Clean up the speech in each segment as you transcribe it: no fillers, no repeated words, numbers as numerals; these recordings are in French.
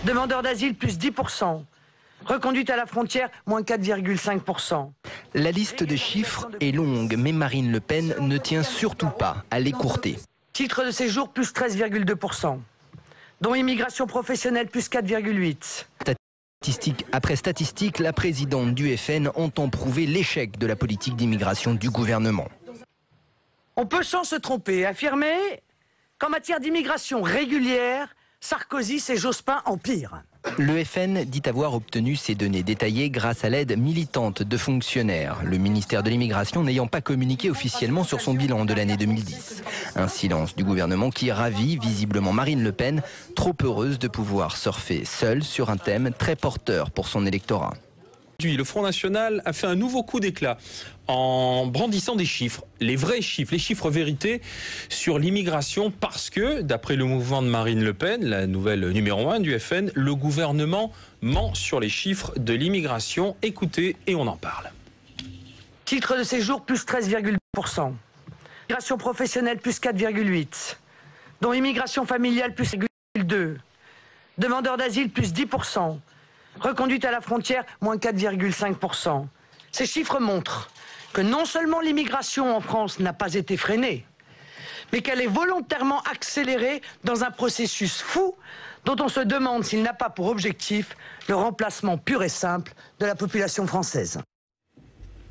Demandeurs d'asile, plus 10%. Reconduite à la frontière, moins 4,5%. La liste des chiffres est longue, mais Marine Le Pen ne tient surtout pas à l'écourter. Titre de séjour, plus 13,2%. Dont immigration professionnelle, plus 4,8%. Statistique après statistique, la présidente du FN entend prouver l'échec de la politique d'immigration du gouvernement. On peut sans se tromper affirmer qu'en matière d'immigration régulière, Sarkozy et Jospin empirent. Le FN dit avoir obtenu ces données détaillées grâce à l'aide militante de fonctionnaires, le ministère de l'Immigration n'ayant pas communiqué officiellement sur son bilan de l'année 2010. Un silence du gouvernement qui ravit visiblement Marine Le Pen, trop heureuse de pouvoir surfer seule sur un thème très porteur pour son électorat. Le Front National a fait un nouveau coup d'éclat en brandissant des chiffres, les vrais chiffres, les chiffres vérités sur l'immigration parce que, d'après le mouvement de Marine Le Pen, la nouvelle numéro 1 du FN, le gouvernement ment sur les chiffres de l'immigration. Écoutez et on en parle. Titre de séjour, plus 13,2%. Immigration professionnelle, plus 4,8%. Dont immigration familiale, plus 2,2%. Demandeurs d'asile, plus 10%. Reconduite à la frontière, moins 4,5%. Ces chiffres montrent que non seulement l'immigration en France n'a pas été freinée, mais qu'elle est volontairement accélérée dans un processus fou dont on se demande s'il n'a pas pour objectif le remplacement pur et simple de la population française.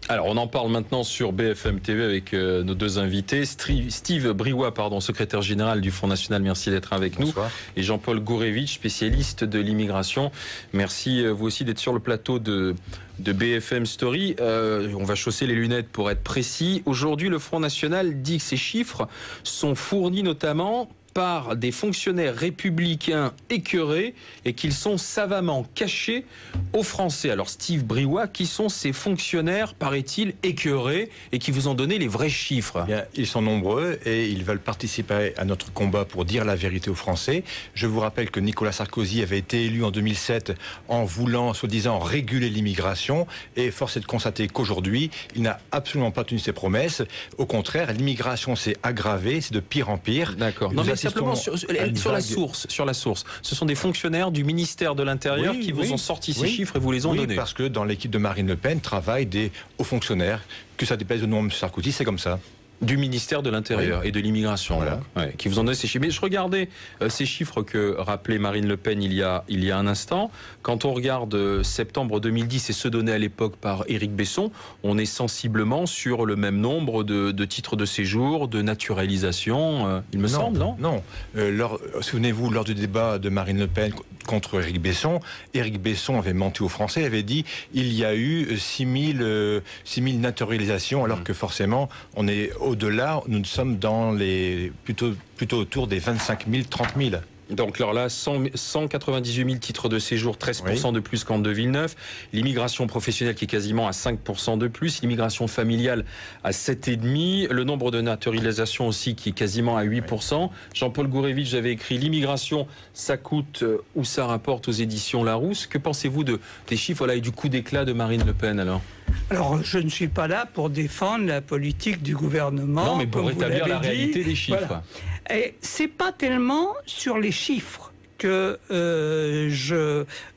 Alors, on en parle maintenant sur BFM TV avec nos deux invités. Steve Briouat, secrétaire général du Front National, merci d'être avec Bonsoir. nous. Et Jean-Paul Gourevitch, spécialiste de l'immigration. Merci vous aussi d'être sur le plateau de BFM Story. On va chausser les lunettes pour être précis. Aujourd'hui, le Front National dit que ces chiffres sont fournis notamment par des fonctionnaires républicains écœurés et qu'ils sont savamment cachés aux Français. Alors Steve Briouat, qui sont ces fonctionnaires, paraît-il, écœurés et qui vous ont donné les vrais chiffres? Bien, ils sont nombreux et ils veulent participer à notre combat pour dire la vérité aux Français. Je vous rappelle que Nicolas Sarkozy avait été élu en 2007 en voulant, soi-disant, réguler l'immigration et force est de constater qu'aujourd'hui, il n'a absolument pas tenu ses promesses. Au contraire, l'immigration s'est aggravée, c'est de pire en pire. D'accord. Non, mais simplement sur la source. Ce sont des fonctionnaires du ministère de l'Intérieur qui vous ont sorti ces chiffres et vous les ont donnés. Parce que dans l'équipe de Marine Le Pen travaillent des hauts fonctionnaires. Que ça déplaise au nom de M. Sarkozy, c'est comme ça. Du ministère de l'Intérieur et de l'Immigration, voilà. Qui vous en donne ces chiffres. Mais je regardais ces chiffres que rappelait Marine Le Pen il y a un instant. Quand on regarde septembre 2010 et ceux donnés à l'époque par Éric Besson, on est sensiblement sur le même nombre de titres de séjour, de naturalisation, il me semble, non? Non. Souvenez-vous, lors du débat de Marine Le Pen contre Éric Besson avait menti aux Français, avait dit il y a eu 6 000 naturalisations, alors que forcément, on est au-delà, nous sommes dans plutôt autour des 25 000, 30 000. Donc alors là, 198 000 titres de séjour, 13% de plus qu'en 2009. L'immigration professionnelle qui est quasiment à 5% de plus. L'immigration familiale à 7,5%. Le nombre de naturalisations aussi qui est quasiment à 8%. Jean-Paul Gourevitch, j'avais écrit l'immigration, ça coûte ou ça rapporte aux éditions Larousse. Que pensez-vous des chiffres et du coup d'éclat de Marine Le Pen alors? Alors, je ne suis pas là pour défendre la politique du gouvernement. Non, mais pour rétablir la réalité des chiffres. Voilà. Et c'est pas tellement sur les chiffres que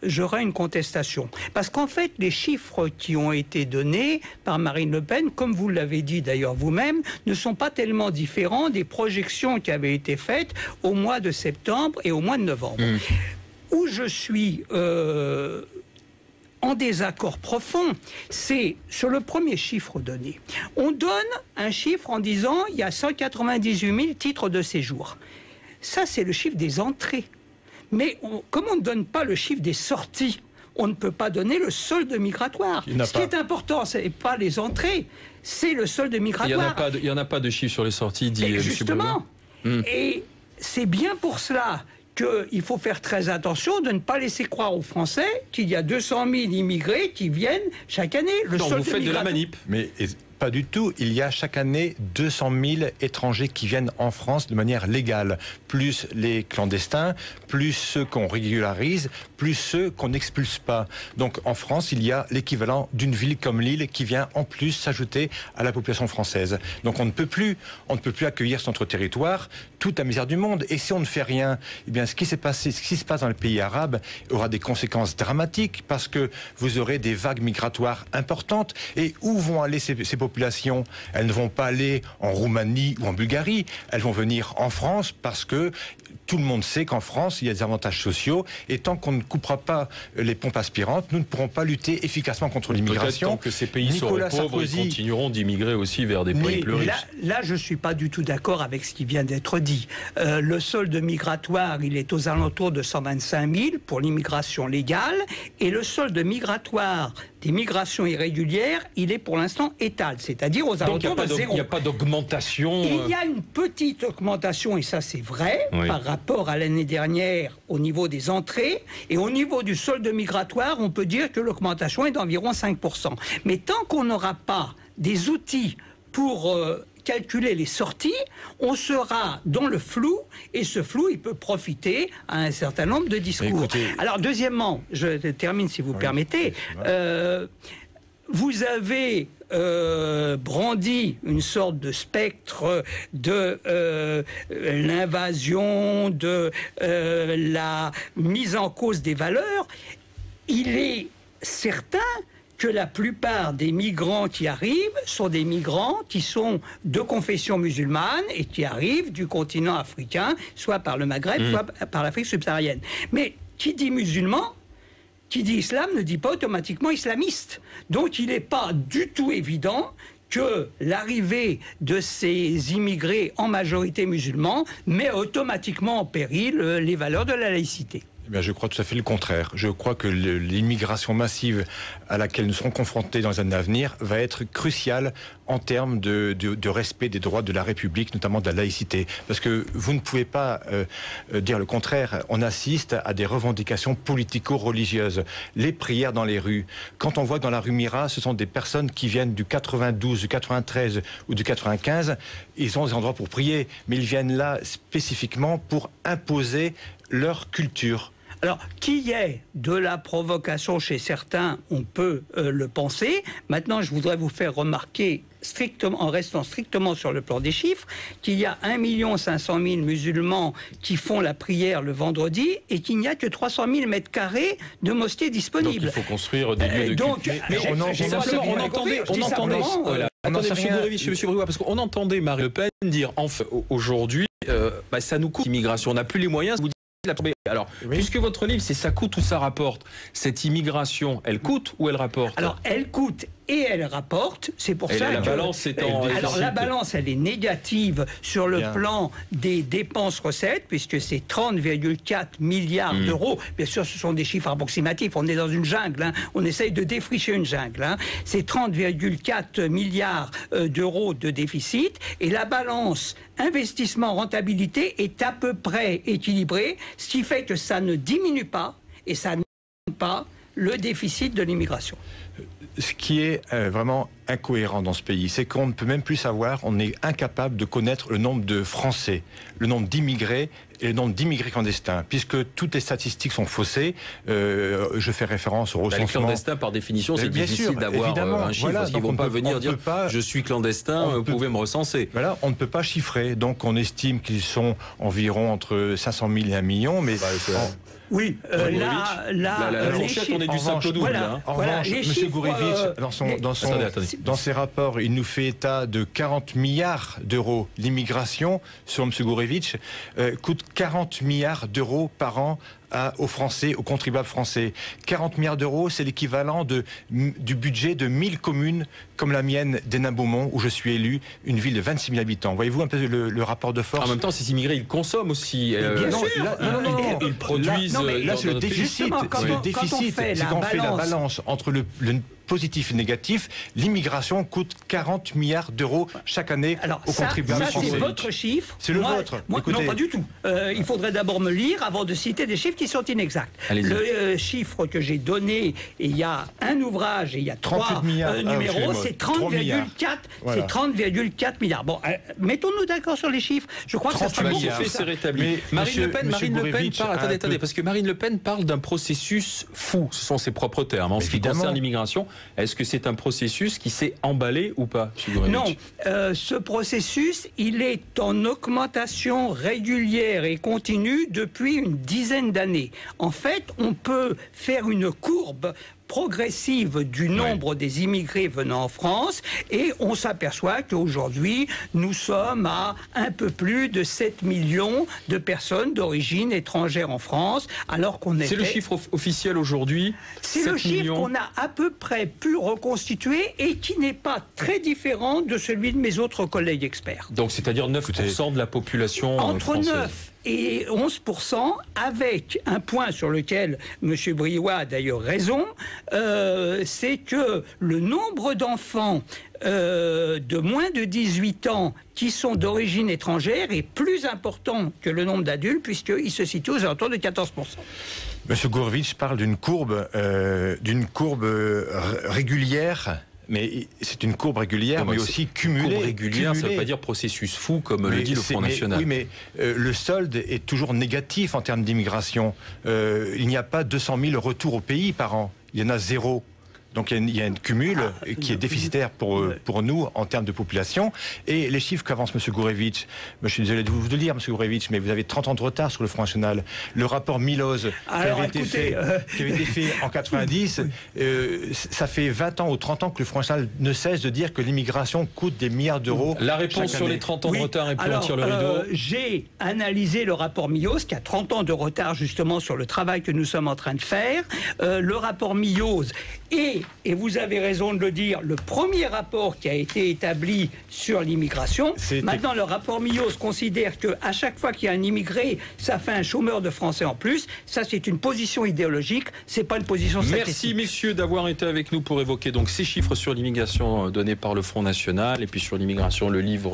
j'aurai une contestation. Parce qu'en fait, les chiffres qui ont été donnés par Marine Le Pen, comme vous l'avez dit d'ailleurs vous-même, ne sont pas tellement différents des projections qui avaient été faites au mois de septembre et au mois de novembre. Où je suis en désaccord profond, c'est sur le premier chiffre donné. On donne un chiffre en disant il y a 198 000 titres de séjour. Ça, c'est le chiffre des entrées. Mais comme on ne donne pas le chiffre des sorties, on ne peut pas donner le solde migratoire. Ce qui est important, ce n'est pas les entrées, c'est le solde migratoire. Il n'y en a pas de chiffre sur les sorties, dit M. Justement. Et c'est bien pour cela qu'il faut faire très attention de ne pas laisser croire aux Français qu'il y a 200 000 immigrés qui viennent chaque année. Vous faites de la manip. Mais Pas du tout. Il y a chaque année 200 000 étrangers qui viennent en France de manière légale, plus les clandestins, plus ceux qu'on régularise, plus ceux qu'on n'expulse pas. Donc en France, il y a l'équivalent d'une ville comme Lille qui vient en plus s'ajouter à la population française. Donc on ne peut plus accueillir sur notre territoire toute la misère du monde. Et si on ne fait rien, eh bien ce qui se passe dans les pays arabes aura des conséquences dramatiques parce que vous aurez des vagues migratoires importantes. Et où vont aller ces populations? Elles ne vont pas aller en Roumanie ou en Bulgarie. Elles vont venir en France parce que tout le monde sait qu'en France, il y a des avantages sociaux. Et tant qu'on ne coupera pas les pompes aspirantes, nous ne pourrons pas lutter efficacement contre l'immigration. Tant que ces pays seront pauvres, ils continueront d'immigrer aussi vers des pays plus riches. Là, je ne suis pas du tout d'accord avec ce qui vient d'être dit. Le solde migratoire, il est aux alentours de 125 000 pour l'immigration légale. Et le solde migratoire des migrations irrégulières, il est pour l'instant étal, c'est-à-dire aux alentours de zéro. Il n'y a pas d'augmentation. Il y a une petite augmentation, et ça c'est vrai, par rapport à l'année dernière au niveau des entrées. Et au niveau du solde migratoire, on peut dire que l'augmentation est d'environ 5%. Mais tant qu'on n'aura pas des outils pour calculer les sorties, on sera dans le flou, et ce flou, il peut profiter à un certain nombre de discours. Alors, deuxièmement, je termine si vous permettez, vous avez brandi une sorte de spectre de l'invasion, de la mise en cause des valeurs. Il est certain que la plupart des migrants qui arrivent sont des migrants qui sont de confession musulmane et qui arrivent du continent africain, soit par le Maghreb, soit par l'Afrique subsaharienne. Mais qui dit musulman, qui dit islam, ne dit pas automatiquement islamiste. Donc il n'est pas du tout évident que l'arrivée de ces immigrés en majorité musulmans met automatiquement en péril les valeurs de la laïcité. Eh bien, je crois tout à fait le contraire. Je crois que l'immigration massive à laquelle nous serons confrontés dans les années à venir va être cruciale en termes de respect des droits de la République, notamment de la laïcité. Parce que vous ne pouvez pas dire le contraire. On assiste à des revendications politico-religieuses. Les prières dans les rues. Quand on voit que dans la rue Mira, ce sont des personnes qui viennent du 92, du 93 ou du 95, ils ont des endroits pour prier. Mais ils viennent là spécifiquement pour imposer leur culture. Alors, qu'il y ait de la provocation chez certains, on peut le penser. Maintenant, je voudrais vous faire remarquer, en restant strictement sur le plan des chiffres, qu'il y a 1 500 000 musulmans qui font la prière le vendredi et qu'il n'y a que 300 000 mètres carrés de mosquées disponibles. Donc, il faut construire des lieux de culte. Monsieur Briouat, parce qu'on entendait Marine Le Pen dire aujourd'hui, ça nous coûte l'immigration, on n'a plus les moyens. Alors, puisque votre livre, c'est ça coûte ou ça rapporte, cette immigration, elle coûte ou elle rapporte? Alors, elle coûte et elle rapporte. C'est pour ça la que balance est en alors la balance, elle est négative sur le plan des dépenses-recettes, puisque c'est 30,4 milliards d'euros. Bien sûr, ce sont des chiffres approximatifs. On est dans une jungle. On essaye de défricher une jungle. C'est 30,4 milliards d'euros de déficit. Et la balance investissement-rentabilité est à peu près équilibrée, ce qui fait que ça ne diminue pas et ça n'augmente pas le déficit de l'immigration. Ce qui est vraiment incohérent dans ce pays, c'est qu'on ne peut même plus savoir, on est incapable de connaître le nombre de Français, le nombre d'immigrés et le nombre d'immigrés clandestins, puisque toutes les statistiques sont faussées. Je fais référence au recensement. Les clandestins, par définition, c'est difficile d'avoir un chiffre, parce qu'ils ne vont pas venir dire « je suis clandestin, vous pouvez me recenser ». Voilà, on ne peut pas chiffrer, donc on estime qu'ils sont environ entre 500 000 et 1 million, mais... Oui, la fourchette, on est du simple au double. En revanche, M. Gourevitch, dans ses rapports, il nous fait état de 40 milliards d'euros. L'immigration, selon M. Gourevitch, coûte 40 milliards d'euros par an aux Français, aux contribuables français. 40 milliards d'euros, c'est l'équivalent du budget de 1000 communes comme la mienne d'Hénin-Beaumont, où je suis élu, une ville de 26 000 habitants. Voyez-vous un peu le rapport de force? En même temps, ces immigrés, ils consomment aussi. Bien sûr. Ils produisent. Là, c'est le déficit. C'est le déficit. C'est quand on fait la balance entre positifs et négatifs, l'immigration coûte 40 milliards d'euros chaque année aux contribuables français. C'est votre chiffre. C'est le vôtre. Non, pas du tout. Il faudrait d'abord me lire avant de citer des chiffres qui sont inexacts. Le chiffre que j'ai donné, et il y a un ouvrage et il y a 3 numéros, c'est 30,4 milliards. Bon, mettons-nous d'accord sur les chiffres. Je crois que ça sera beaucoup plus. C'est rétabli. Marine Le Pen parle. Attendez, parce que Marine Le Pen parle d'un processus fou. Ce sont ses propres termes. En ce qui concerne l'immigration, est-ce que c'est un processus qui s'est emballé ou pas, M. Gourevitch ? Non. Ce processus, il est en augmentation régulière et continue depuis une dizaine d'années. En fait, on peut faire une courbe progressive du nombre des immigrés venant en France et on s'aperçoit qu'aujourd'hui nous sommes à un peu plus de 7 millions de personnes d'origine étrangère en France, alors qu'on était... C'est le chiffre officiel aujourd'hui. C'est le chiffre qu'on a à peu près pu reconstituer et qui n'est pas très différent de celui de mes autres collègues experts. Donc c'est-à-dire 9% de la population entre française. 9 et 11%, avec un point sur lequel M. Briouat a d'ailleurs raison, c'est que le nombre d'enfants de moins de 18 ans qui sont d'origine étrangère est plus important que le nombre d'adultes, puisqu'il se situe aux alentours de 14%. M. Gourevitch parle d'une courbe régulière. Mais c'est une courbe régulière, mais aussi cumulée. Courbe régulière, ça ne veut pas dire processus fou, comme le dit le Front National. Oui, mais le solde est toujours négatif en termes d'immigration. Il n'y a pas 200 000 retours au pays par an. Il y en a 0. Donc il y a un cumul qui est déficitaire pour nous en termes de population. Et les chiffres qu'avance M. Gourevitch, je suis désolé de vous le dire, M. Gourevitch, mais vous avez 30 ans de retard sur le Front National. Le rapport Miloz qui avait été fait en 90, ça fait 20 ans ou 30 ans que le Front National ne cesse de dire que l'immigration coûte des milliards d'euros. La réponse sur les 30 ans de retard, et puis on tire le rideau. J'ai analysé le rapport Miloz, qui a 30 ans de retard justement sur le travail que nous sommes en train de faire. Le rapport Miloz et vous avez raison de le dire, le premier rapport qui a été établi sur l'immigration. Maintenant, le rapport Miloz considère qu'à chaque fois qu'il y a un immigré, ça fait un chômeur de français en plus. Ça, c'est une position idéologique, c'est pas une position statistique. Merci, messieurs, d'avoir été avec nous pour évoquer donc ces chiffres sur l'immigration donnés par le Front National et puis sur l'immigration, le livre